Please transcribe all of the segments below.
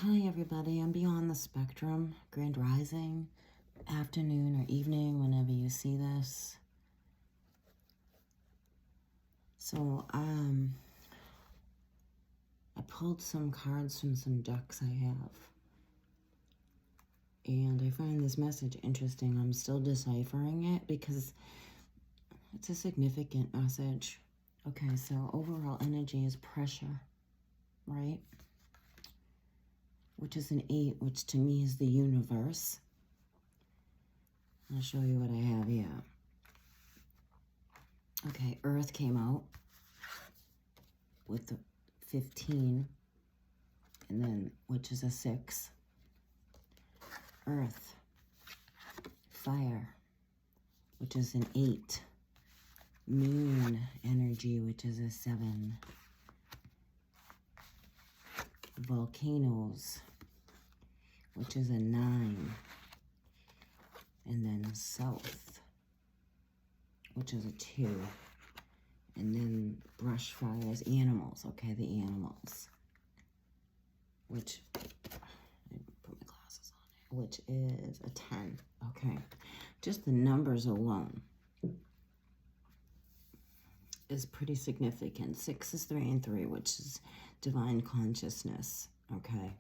Hi everybody, I'm beyond the spectrum, grand rising, afternoon or evening, whenever you see this. So, I pulled some cards from some decks I have. And I find this message interesting. I'm still deciphering it because it's a significant message. Okay, so overall energy is pressure, right? Which is an 8, which to me is the universe. I'll show you what I have here. Okay, Earth came out with the 15, and then, which is a 6. Earth, fire, which is an 8. Moon energy, which is a 7. Volcanoes, which is a 9. And then south, which is a 2. And then brush fires, animals, okay, the animals, which, I put my glasses on it, which is a 10, okay. Just the numbers alone is pretty significant. 6 is 3 and 3, which is divine consciousness, okay.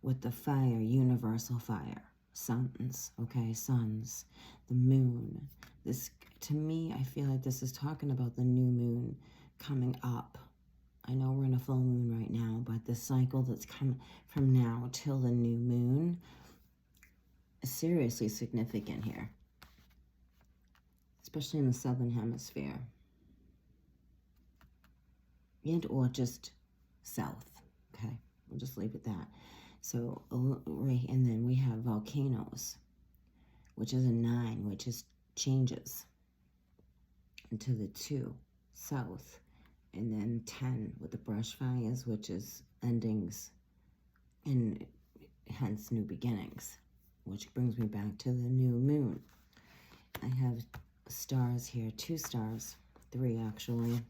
With the fire, universal fire, suns, okay, suns, the moon. This, to me, I feel like this is talking about the new moon coming up. I know we're in a full moon right now, but the cycle that's come from now till the new moon is seriously significant here, especially in the southern hemisphere, and or just south, okay? We'll just leave it that. So, right, and then we have volcanoes, which is a 9, which is changes into the 2, south, and then 10 with the brush fires, which is endings, and hence new beginnings, which brings me back to the new moon. I have stars here, 2 stars, 3 actually.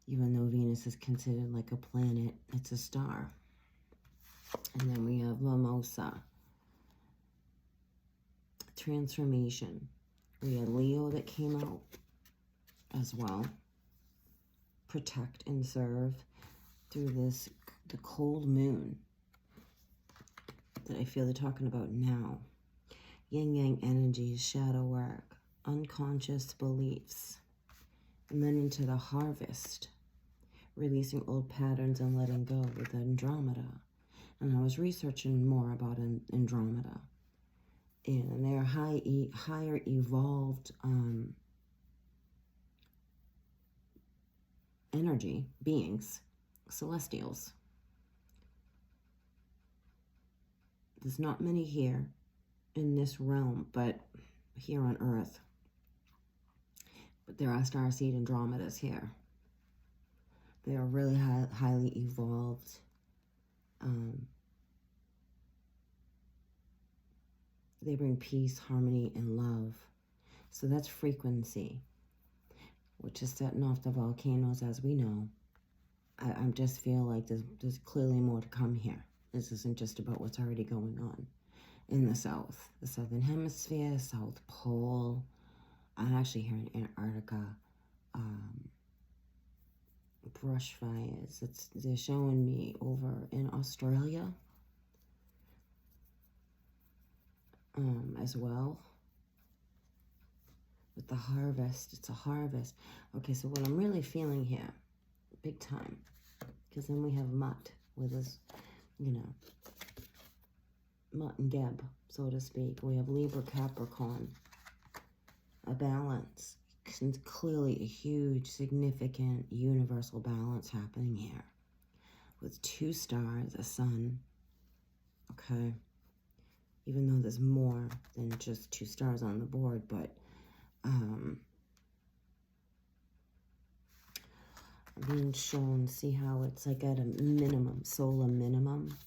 Even though Venus is considered like a planet, it's a star. And then we have Mimosa, transformation. We had Leo that came out as well. Protect and serve through this, the cold moon that I feel they're talking about now. Yin Yang energies, shadow work, unconscious beliefs. And then into the harvest, releasing old patterns and letting go with Andromeda. And I was researching more about Andromeda. And they're higher evolved energy beings, celestials. There's not many here in this realm, but here on Earth. But there are starseed Andromedas here. They are really highly evolved. They bring peace, harmony, and love. So that's frequency, which is setting off the volcanoes, as we know. I just feel like there's clearly more to come here. This isn't just about what's already going on in the south. The southern hemisphere, South Pole. I'm actually here in Antarctica. Brush fires. They're showing me over in Australia as well. With the harvest, it's a harvest. Okay, so what I'm really feeling here, big time, because then we have Mutt with his, you know, Mutt and Geb, so to speak. We have Libra, Capricorn, a balance. Clearly a huge, significant, universal balance happening here. With 2 stars, a sun, okay? Even though there's more than just 2 stars on the board, but I'm being shown, see how it's like at a minimum, solar minimum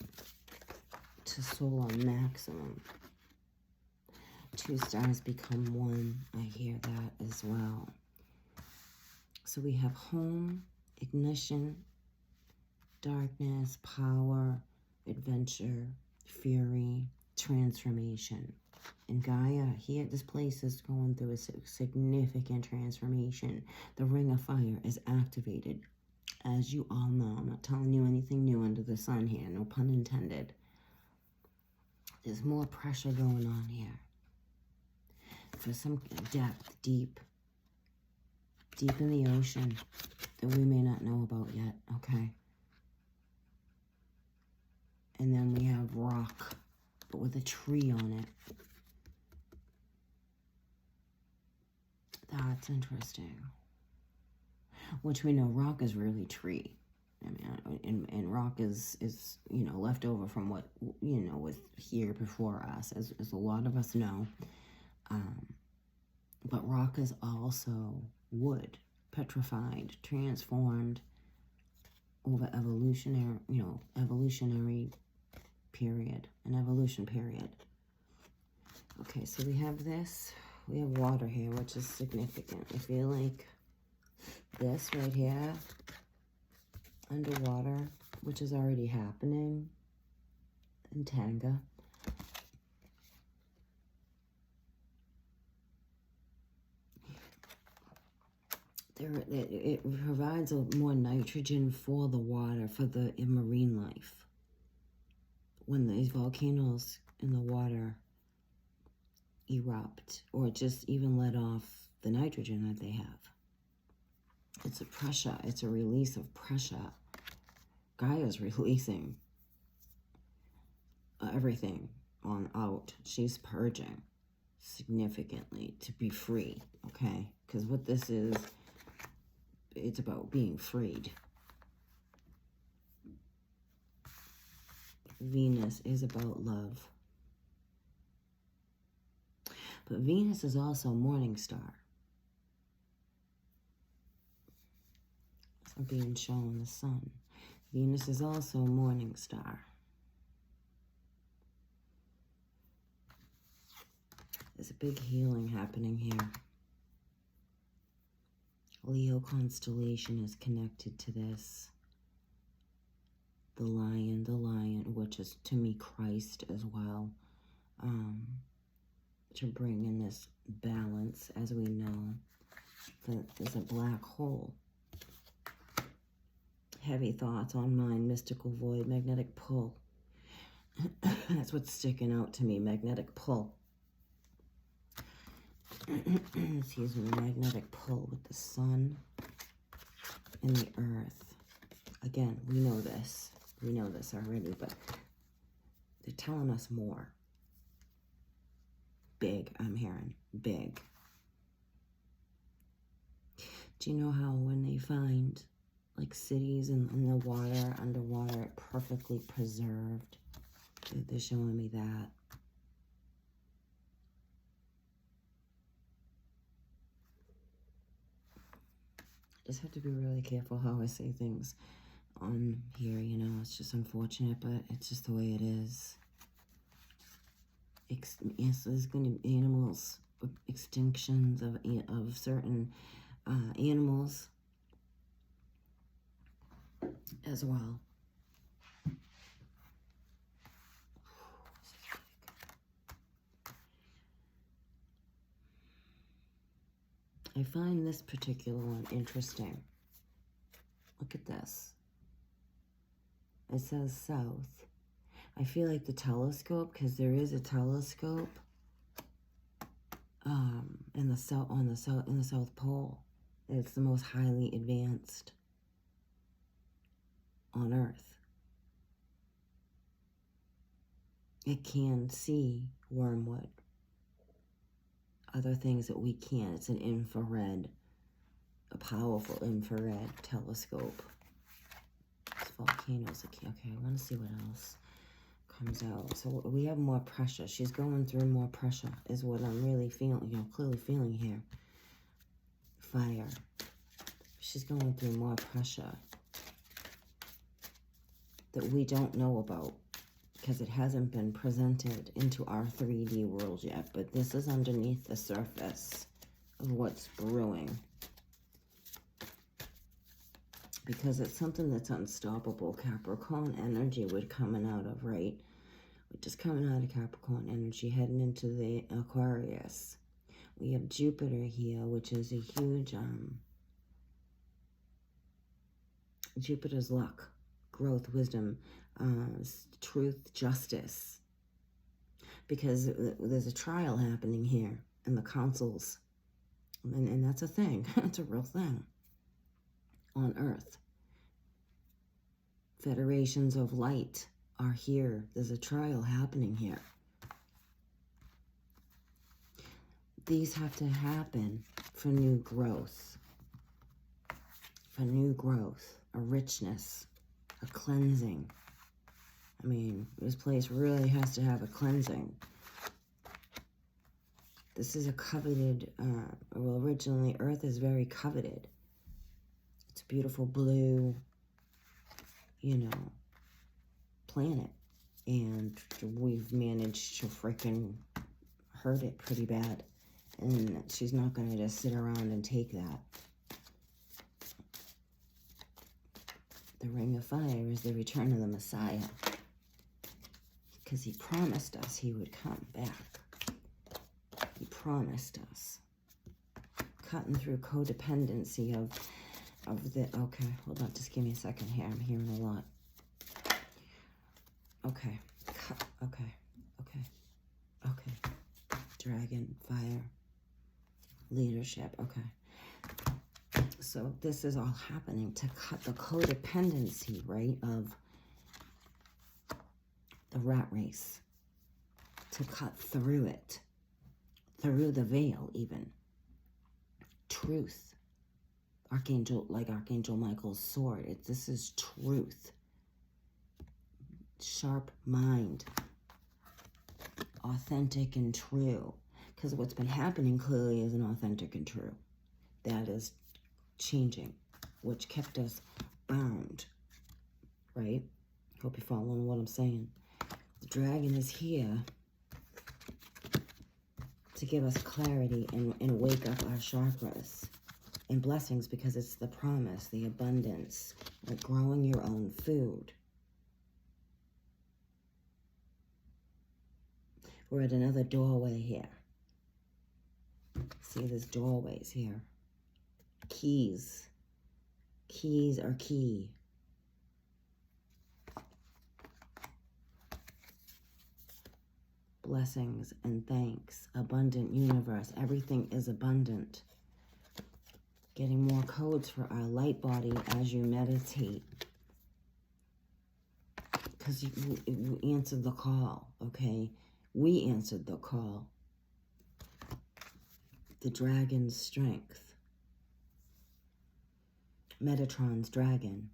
to solar maximum. 2 stars become 1. I hear that as well. So we have home, ignition, darkness, power, adventure, fury, transformation. And Gaia, here, this place is going through a significant transformation. The Ring of Fire is activated. As you all know, I'm not telling you anything new under the sun here, no pun intended. There's more pressure going on here. For some depth, deep in the ocean that we may not know about yet, okay? And then we have rock, but with a tree on it. That's interesting. Which we know rock is really tree. I mean, and rock is you know, left over from what, you know, was here before us, as a lot of us know. But rock is also wood, petrified, transformed over evolutionary, you know, evolutionary period, an evolution period. Okay, so we have this. We have water here, which is significant. I feel like this right here, underwater, which is already happening in Tanga. It provides more nitrogen for the water, for the marine life. When these volcanoes in the water erupt, or just even let off the nitrogen that they have. It's a pressure. It's a release of pressure. Gaia's releasing everything on out. She's purging significantly to be free, okay? Because what this is, it's about being freed. Venus is about love. But Venus is also a morning star. So being shown the sun. Venus is also a morning star. There's a big healing happening here. Leo constellation is connected to this. The lion, which is to me Christ as well. To bring in this balance, as we know. There's a black hole. Heavy thoughts on mind, mystical void, magnetic pull. That's what's sticking out to me, magnetic pull. Excuse me, magnetic pull with the sun and the earth. Again, we know this. We know this already, but they're telling us more. Big, I'm hearing. Big. Do you know how when they find like cities in the water, underwater, perfectly preserved? They're showing me that. I just have to be really careful how I say things on here, you know. It's just unfortunate, but it's just the way it is. Yes, there's going to be animals, extinctions of certain animals as well. I find this particular one interesting. Look at this. It says south. I feel like the telescope, because there is a telescope in the South Pole. It's the most highly advanced on Earth. It can see wormwood. Other things that we can't. It's an infrared, a powerful infrared telescope. It's volcanoes. Okay, I want to see what else comes out. So we have more pressure. She's going through more pressure is what I'm really feeling, you know, clearly feeling here. Fire. She's going through more pressure that we don't know about because it hasn't been presented into our 3D world yet, but this is underneath the surface of what's brewing. because it's something that's unstoppable. Capricorn energy would coming out of, right? Just coming out of Capricorn energy, heading into the Aquarius. We have Jupiter here, which is a huge, Jupiter's luck, growth, wisdom, truth, justice. Because there's a trial happening here in the councils. And that's a thing. It's a real thing on Earth. Federations of light are here. There's a trial happening here. These have to happen for new growth. For new growth, a richness, a cleansing. I mean, this place really has to have a cleansing. This is a coveted, well, originally Earth is very coveted. It's a beautiful blue, you know, planet. And we've managed to freaking hurt it pretty bad. And she's not going to just sit around and take that. The Ring of Fire is the return of the Messiah. Because he promised us he would come back. He promised us. Cutting through codependency of the... Okay, hold on. Just give me a second here. I'm hearing a lot. Okay. Okay. Dragon, fire, leadership. Okay. So this is all happening to cut the codependency, right, of the rat race. To cut through it. Through the veil, even. Truth. Like Archangel Michael's sword. This is truth. Sharp mind. Authentic and true. Because what's been happening clearly isn't authentic and true. That is changing, which kept us bound. Right? Hope you're following what I'm saying. The dragon is here to give us clarity and wake up our chakras and blessings, because it's the promise, the abundance, like growing your own food. We're at another doorway here. See, there's doorways here. Keys. Keys are key. Blessings and thanks. Abundant universe. Everything is abundant. Getting more codes for our light body as you meditate. Because you answered the call, okay? We answered the call. The dragon's strength. Metatron's dragon.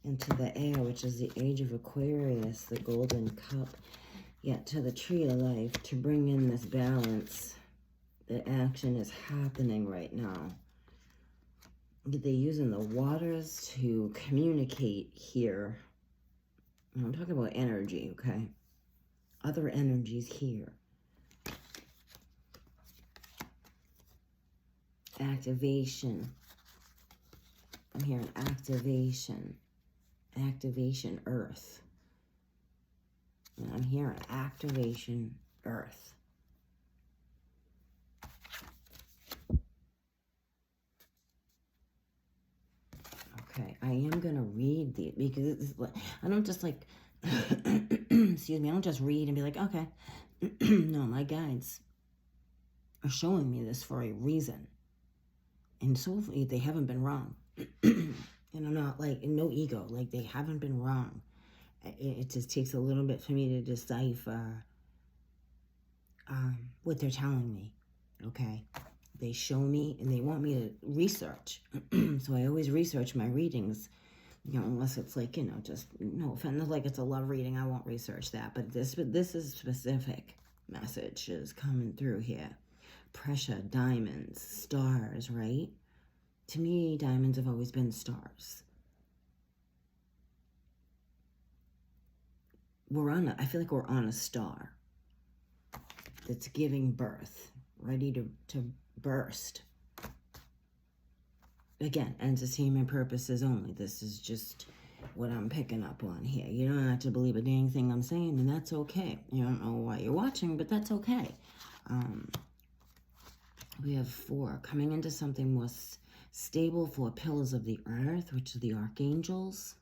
Into the air, which is the age of Aquarius, the golden cup. Yet to the tree of life, to bring in this balance. The action is happening right now. They're using the waters to communicate here. I'm talking about energy, okay? Other energies here. Activation. I'm hearing activation. Activation, earth. And I'm hearing activation, earth. Okay, I am going to read these because I don't just like, excuse me, I don't just read and be like, okay. No, my guides are showing me this for a reason. And so they haven't been wrong. And I'm not like, no ego, like they haven't been wrong. It just takes a little bit for me to decipher what they're telling me, okay? They show me and they want me to research. So I always research my readings, you know, unless it's like, you know, just, no offense, like it's a love reading, I won't research that. But this is specific messages coming through here. Pressure, diamonds, stars, right? To me, diamonds have always been stars. I feel like we're on a star that's giving birth, ready to burst. Again, entertainment purposes only. This is just what I'm picking up on here. You don't have to believe a dang thing I'm saying, and that's okay. You don't know why you're watching, but that's okay. We have 4 coming into something more stable. 4 pillars of the earth, which are the archangels.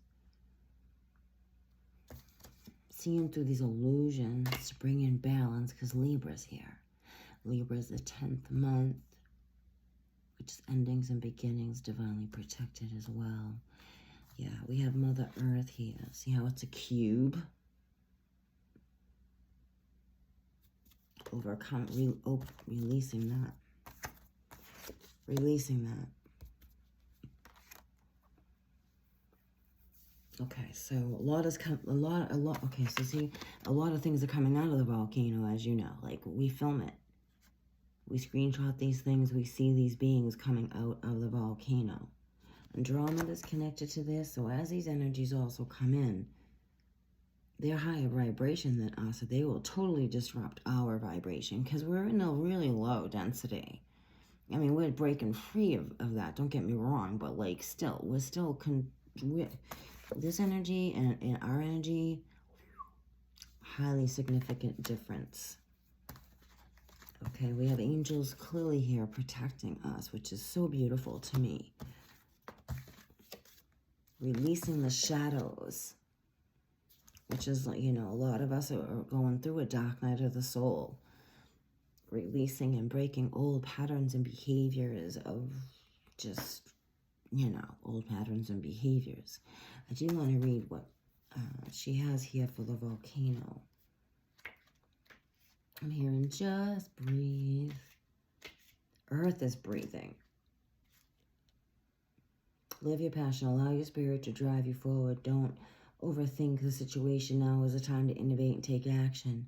Seeing through these illusions to bring in balance, because Libra's here. Libra's the 10th month, which is endings and beginnings, divinely protected as well. Yeah, we have Mother Earth here. See how it's a cube? Releasing that. Releasing that. Okay, so okay, so see, a lot of things are coming out of the volcano, as you know. Like, we film it. We screenshot these things. We see these beings coming out of the volcano. Andromeda is connected to this, so as these energies also come in, they're higher vibration than us, so they will totally disrupt our vibration, because we're in a really low density. I mean, we're breaking free of that, don't get me wrong, but, like, still, we're still, this energy and our energy, highly significant difference. Okay, we have angels clearly here protecting us, which is so beautiful to me. Releasing the shadows, which is, you know, a lot of us are going through a dark night of the soul. Releasing and breaking old patterns and behaviors of just, you know, old patterns and behaviors. I do want to read what she has here for the volcano. I'm hearing just breathe. Earth is breathing. Live your passion. Allow your spirit to drive you forward. Don't overthink the situation. Now is the time to innovate and take action.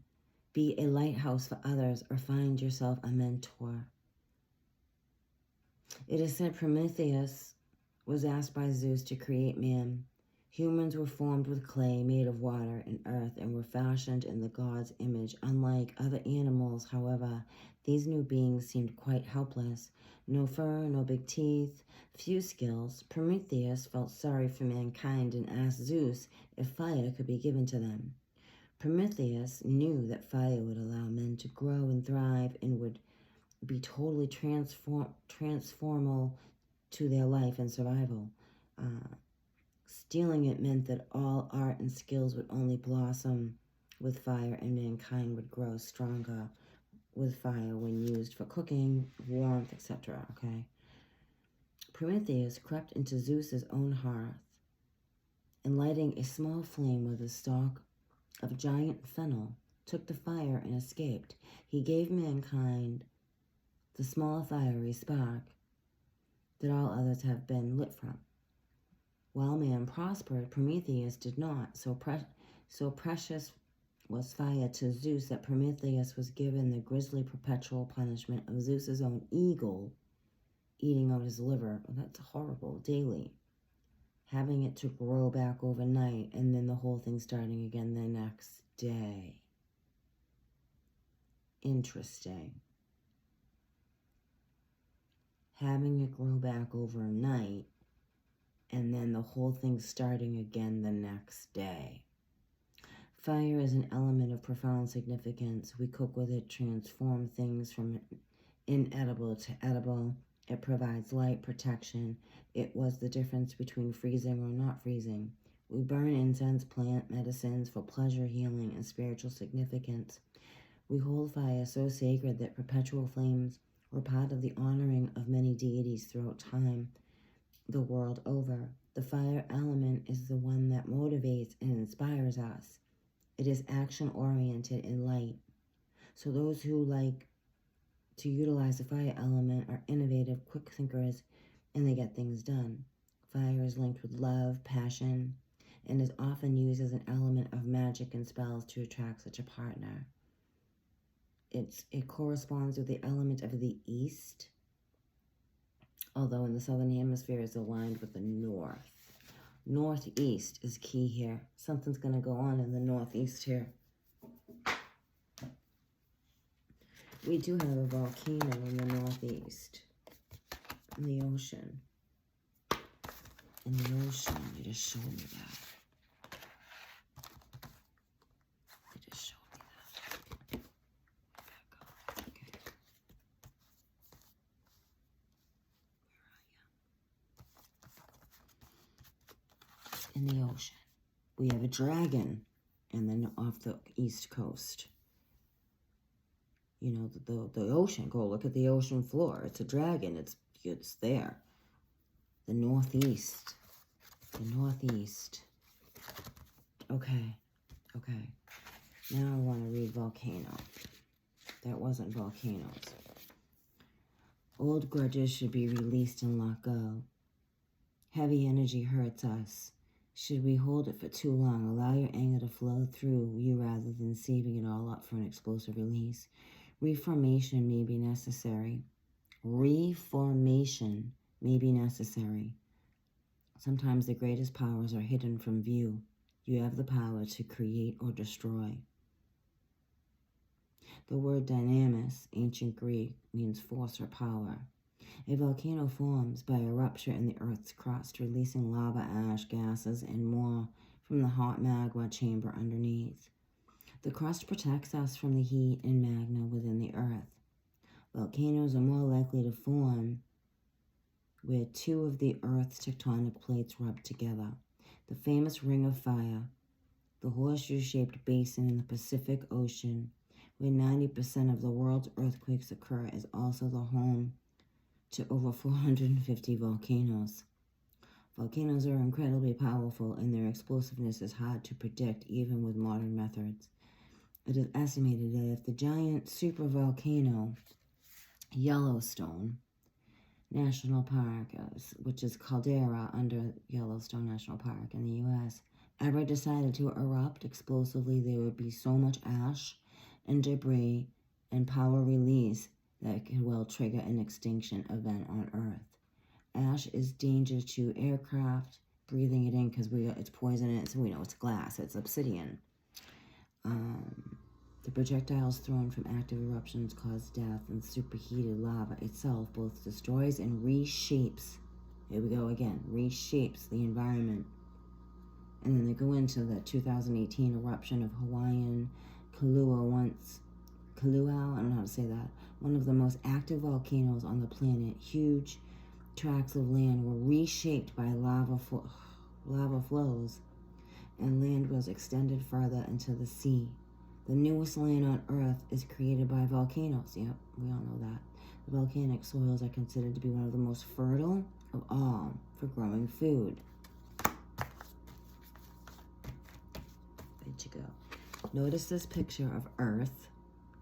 Be a lighthouse for others or find yourself a mentor. It is said Prometheus was asked by Zeus to create man. Humans were formed with clay made of water and earth and were fashioned in the god's image. Unlike other animals, however, these new beings seemed quite helpless. No fur, no big teeth, few skills. Prometheus felt sorry for mankind and asked Zeus if fire could be given to them. Prometheus knew that fire would allow men to grow and thrive and would be totally transformal to their life and survival. Stealing it meant that all art and skills would only blossom with fire, and mankind would grow stronger with fire when used for cooking, warmth, etc. Okay. Prometheus crept into Zeus's own hearth, and lighting a small flame with a stalk of giant fennel, took the fire and escaped. He gave mankind the small fiery spark that all others have been lit from. While man prospered, Prometheus did not. So precious was fire to Zeus that Prometheus was given the grisly perpetual punishment of Zeus's own eagle eating out his liver. Oh, that's horrible. Daily. Having it to grow back overnight, and then the whole thing starting again the next day. Interesting. Having it grow back overnight, and then the whole thing starting again the next day. Fire is an element of profound significance. We cook with it, transform things from inedible to edible. It provides light, protection. It was the difference between freezing or not freezing. We burn incense, plant medicines for pleasure, healing, and spiritual significance. We hold fire so sacred that perpetual flames were part of the honoring of many deities throughout time, the world over. The fire element is the one that motivates and inspires us. It is action-oriented and light. So those who like to utilize the fire element are innovative, quick thinkers, and they get things done. Fire is linked with love, passion, and is often used as an element of magic and spells to attract such a partner. It corresponds with the element of the east, although in the southern hemisphere is aligned with the north. Northeast is key here. Something's going to go on in the northeast here. We do have a volcano in the northeast, in the ocean. in the ocean. They just showed me that. They just showed me that. Okay. Where are you? In the ocean. We have a dragon, and then off the east coast. You know, the ocean. Go look at the ocean floor. It's a dragon. It's there. The northeast. The northeast. Okay. Okay. Now I want to read volcano. That wasn't volcanoes. Old grudges should be released and let go. Heavy energy hurts us. Should we hold it for too long, allow your anger to flow through you rather than saving it all up for an explosive release. Reformation may be necessary. Reformation may be necessary. Sometimes the greatest powers are hidden from view. You have the power to create or destroy. The word dynamis, ancient Greek, means force or power. A volcano forms by a rupture in the Earth's crust, releasing lava, ash, gases, and more from the hot magma chamber underneath. The crust protects us from the heat and magma within the Earth. Volcanoes are more likely to form where two of the Earth's tectonic plates rub together. The famous Ring of Fire, the horseshoe-shaped basin in the Pacific Ocean, where 90% of the world's earthquakes occur, is also the home to over 450 volcanoes. Volcanoes are incredibly powerful, and their explosiveness is hard to predict even with modern methods. It is estimated that if the giant supervolcano Yellowstone National Park, which is caldera under Yellowstone National Park in the U.S., ever decided to erupt explosively, there would be so much ash and debris and power release that could well trigger an extinction event on Earth. Ash is dangerous to aircraft breathing it in because it's poisonous. We know it's glass, it's obsidian. The projectiles thrown from active eruptions cause death, and superheated lava itself both destroys and reshapes. Here we go again, reshapes the environment. And then they go into the 2018 eruption of Hawaiian Kalu'u, I don't know how to say that, one of the most active volcanoes on the planet. Huge tracts of land were reshaped by lava flows, and land was extended further into the sea. The newest land on Earth is created by volcanoes. Yep, we all know that. The volcanic soils are considered to be one of the most fertile of all for growing food. There you go. Notice this picture of Earth,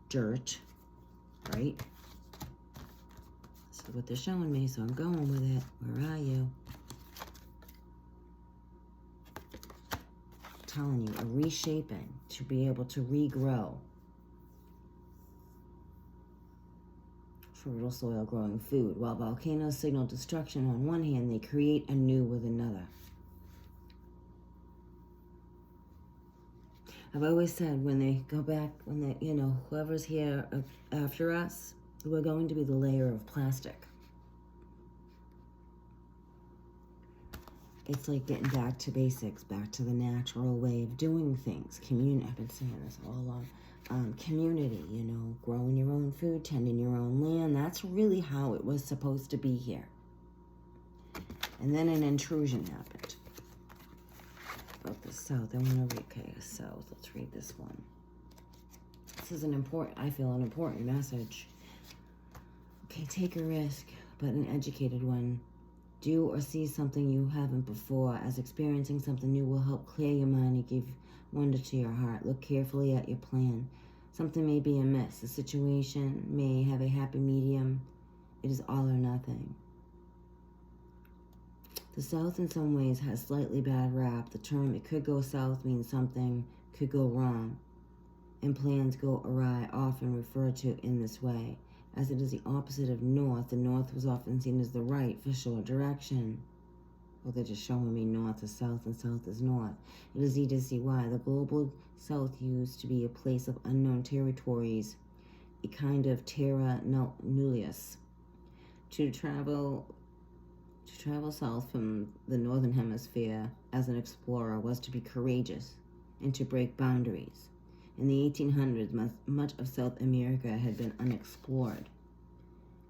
dirt, right? This is what they're showing me, so I'm going with it. Where are you? Telling you, a reshaping to be able to regrow. Fertile soil growing food. While volcanoes signal destruction on one hand, they create anew with another. I've always said when they go back, whoever's here after us, we're going to be the layer of plastic. It's like getting back to basics, back to the natural way of doing things. I've been saying this all along. Community, growing your own food, tending your own land. That's really how it was supposed to be here. And then an intrusion happened. About the South. I want to read, South. Let's read this one. This is an important message. Okay, take a risk, but an educated one. Do or see something you haven't before, as experiencing something new will help clear your mind and give wonder to your heart. Look carefully at your plan. Something may be amiss. The situation may have a happy medium. It is all or nothing. The South in some ways has slightly bad rap. The term "it could go south" means something could go wrong, and plans go awry, often referred to in this way. As it is the opposite of north, the north was often seen as the right for sure direction. Well, they're just showing me north is south and south is north. It is easy to see why. The global South used to be a place of unknown territories, a kind of terra nullius. To travel south from the northern hemisphere as an explorer was to be courageous and to break boundaries. In the 1800s, much of South America had been unexplored,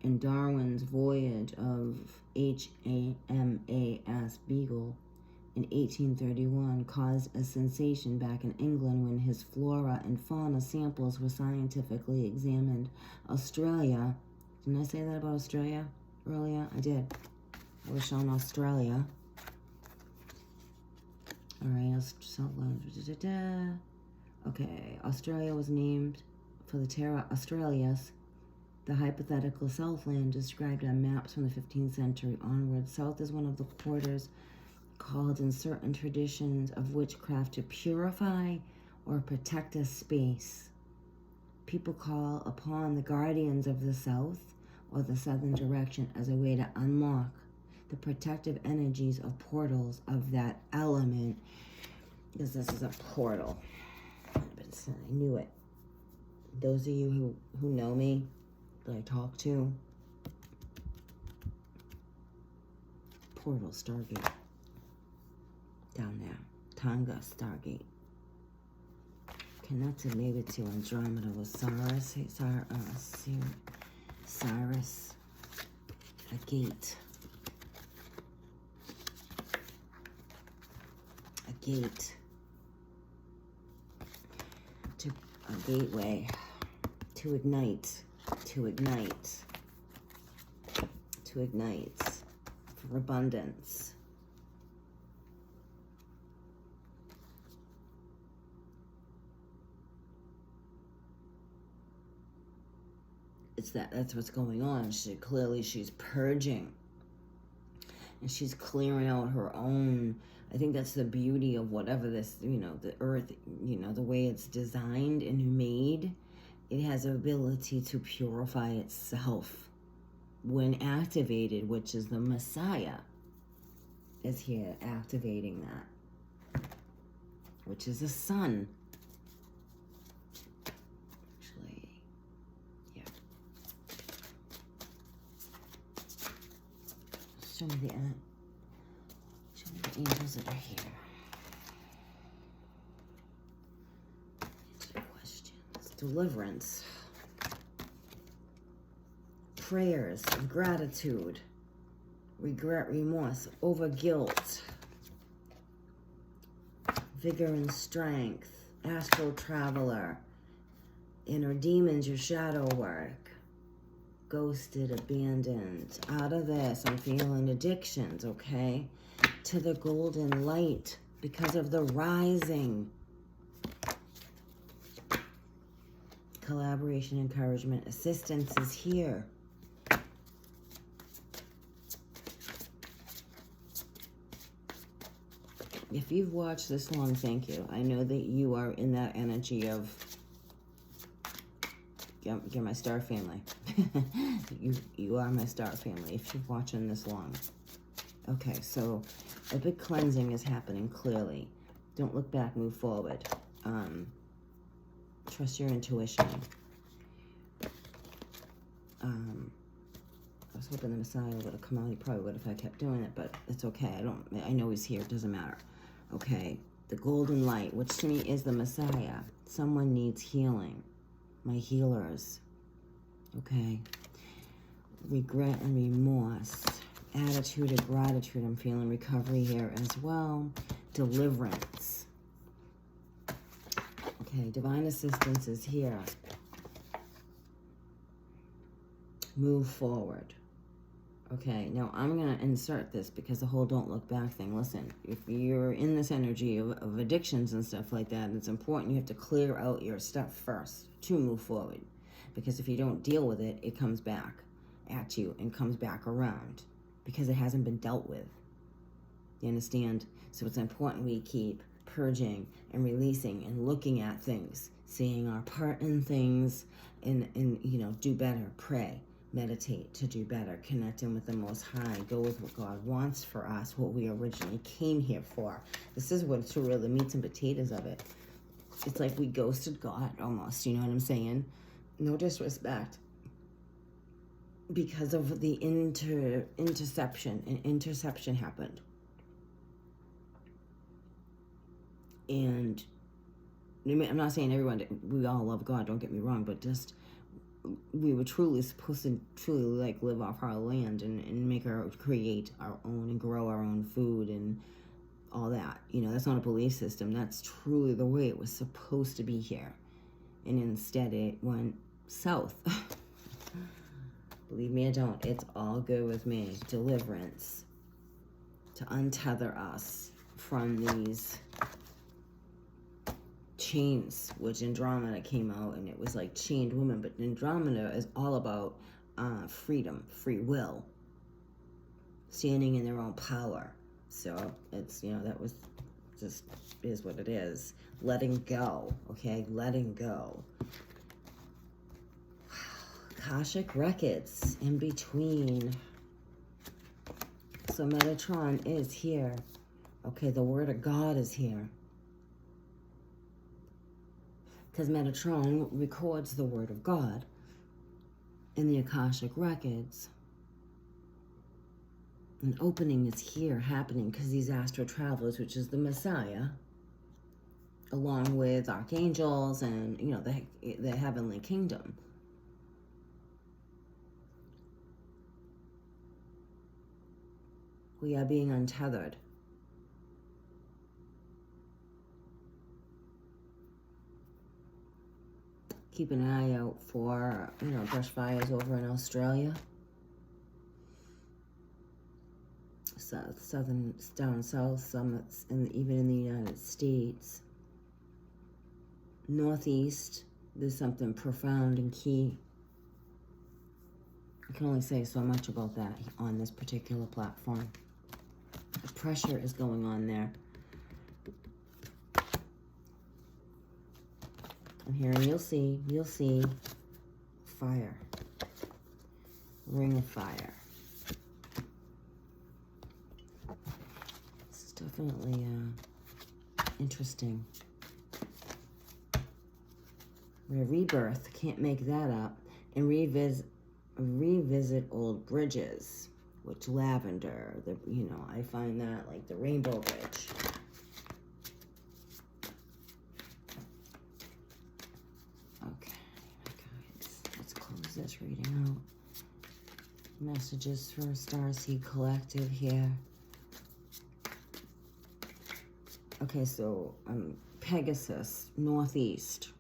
and Darwin's voyage of HMAS Beagle in 1831 caused a sensation back in England when his flora and fauna samples were scientifically examined. Australia, didn't I say that about Australia earlier? I did. I was showing Australia. All right, okay, Australia was named for the Terra Australis, the hypothetical Southland described on maps from the 15th century onward. South is one of the quarters called in certain traditions of witchcraft to purify or protect a space. People call upon the guardians of the south or the southern direction as a way to unlock the protective energies of portals of that element, because this is a portal. I knew it. Those of you who know me, that I talk to, portal, Stargate, down there, Tonga, Stargate, connected maybe to Andromeda with Cyrus, a gate. To a gateway to ignite for abundance. That's what's going on. She's purging, and she's clearing out her own. I think that's the beauty of whatever this, the earth, the way it's designed and made. It has ability to purify itself when activated, which is the Messiah is here activating that, which is the sun. Actually, yeah. Show me the angels that are here. Answer questions. Deliverance. Prayers of gratitude. Regret, remorse, over guilt. Vigor and strength. Astral traveler. Inner demons, your shadow work. Ghosted, abandoned. Out of this, I'm feeling addictions, okay? To the golden light because of the rising. Collaboration, encouragement, assistance is here. If you've watched this long, thank you. I know that you are in that energy of, you're my star family. you are my star family if you're watching this long. Okay, so a big cleansing is happening clearly. Don't look back, move forward. Trust your intuition. I was hoping the Messiah would have come out. He probably would if I kept doing it, but it's okay. I know he's here. It doesn't matter. Okay, the golden light, which to me is the Messiah. Someone needs healing. My healers. Okay. Regret and remorse. Attitude of gratitude. I'm feeling recovery here as well. Deliverance. Okay, divine assistance is here. Move forward. Okay, now I'm going to insert this because the whole don't look back thing. Listen, if you're in this energy of addictions and stuff like that, it's important you have to clear out your stuff first to move forward. Because if you don't deal with it, it comes back at you and comes back around because it hasn't been dealt with. You understand? So it's important we keep purging and releasing and looking at things, seeing our part in things, and do better, pray, meditate to do better, connecting with the Most High, go with what God wants for us, what we originally came here for. This is what's really the meats and potatoes of it. It's like we ghosted God almost, you know what I'm saying? No disrespect. Because of the interception happened. And I'm not saying we all love God, don't get me wrong, but just we were truly supposed to like live off our land and create our own and grow our own food and all that. That's not a belief system. That's truly the way it was supposed to be here. And instead it went south. Believe me, I don't. It's all good with me. Deliverance. To untether us from these chains, which Andromeda came out and it was like chained woman, but Andromeda is all about freedom, free will, standing in their own power. So it's, that was just is what it is. Letting go, okay? Letting go. Akashic records in between. So Metatron is here. Okay, the word of God is here. Because Metatron records the word of God in the Akashic records. An opening is here happening because these astral travelers, which is the Messiah, along with archangels and, the heavenly kingdom. We are being untethered. Keep an eye out for, brush fires over in Australia. Southern, down south, some even in the United States. Northeast, there's something profound and key. I can only say so much about that on this particular platform. The pressure is going on there. I'm hearing you'll see fire. Ring of fire. This is definitely interesting. Rebirth, can't make that up. And revisit old bridges, which lavender, I find that like the Rainbow Bridge. Okay, guys, let's close this reading out. Messages for Starseed Collective here. Okay, so Pegasus, Northeast.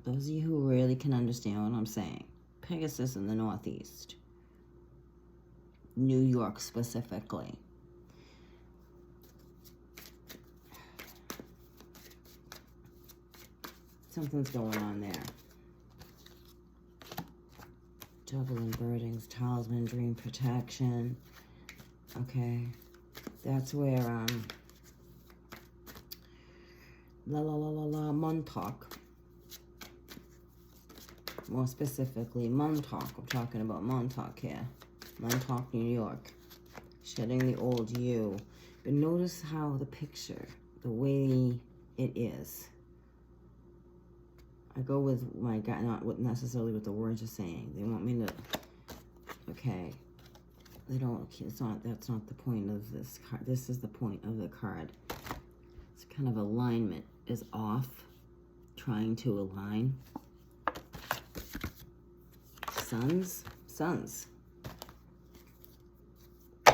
Those of you who really can understand what I'm saying. Pegasus in the Northeast. New York specifically. Something's going on there. Juggling birdings, talisman, dream protection. Okay. That's where, Montauk. More specifically, Montauk. I'm talking about Montauk here. Montauk, New York. Shedding the old you. But notice how the picture, the way it is. I go with my gut, not necessarily what the words are saying. They want me to, okay. They don't, that's not the point of this card. This is the point of the card. It's kind of alignment is off. Trying to align. Suns.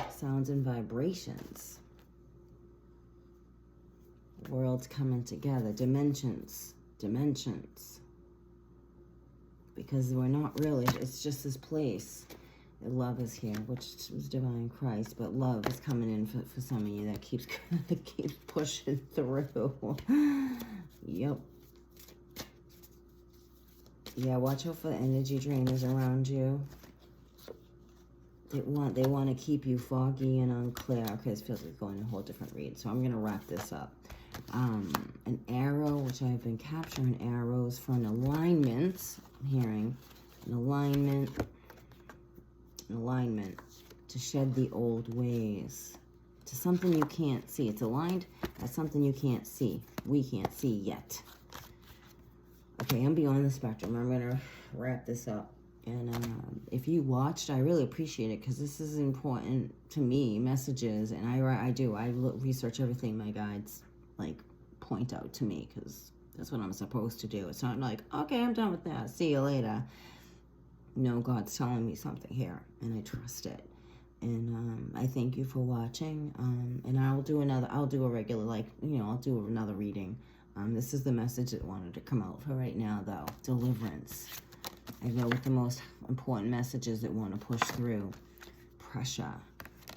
Sounds and vibrations. Worlds coming together. Dimensions. Because we're not really, it's just this place. Love is here, which is divine Christ, but love is coming in for some of you that keeps pushing through. Yep. Yeah, watch out for the energy drainers around you. They want to keep you foggy and unclear. Okay, this feels like going a whole different read, so I'm going to wrap this up. An arrow, which I've been capturing arrows for an alignment. I'm hearing an alignment to shed the old ways to something you can't see. It's aligned at something you can't see. We can't see yet. Okay, I'm beyond the spectrum. I'm going to wrap this up. And if you watched, I really appreciate it because this is important to me, messages. And I do. I research everything my guides, like, point out to me, because that's what I'm supposed to do. It's not like, okay, I'm done with that, see you later. No, God's telling me something here, and I trust it. And I thank you for watching. And I'll do a regular, like, I'll do another reading. This is the message that wanted to come out for right now, though. Deliverance. I go with the most important messages that want to push through. Pressure.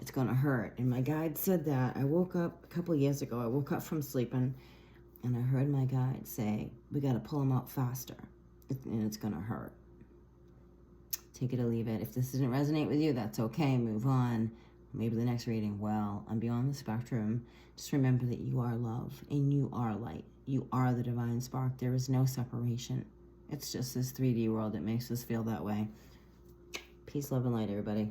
It's going to hurt. And my guide said that. I woke up a couple years ago. I woke up from sleeping, and I heard my guide say, we got to pull them out faster, and it's going to hurt. Take it or leave it. If this doesn't resonate with you, that's okay. Move on. Maybe the next reading, well, I'm beyond the spectrum. Just remember that you are love, and you are light. You are the divine spark. There is no separation. It's just this 3D world that makes us feel that way. Peace, love, and light, everybody.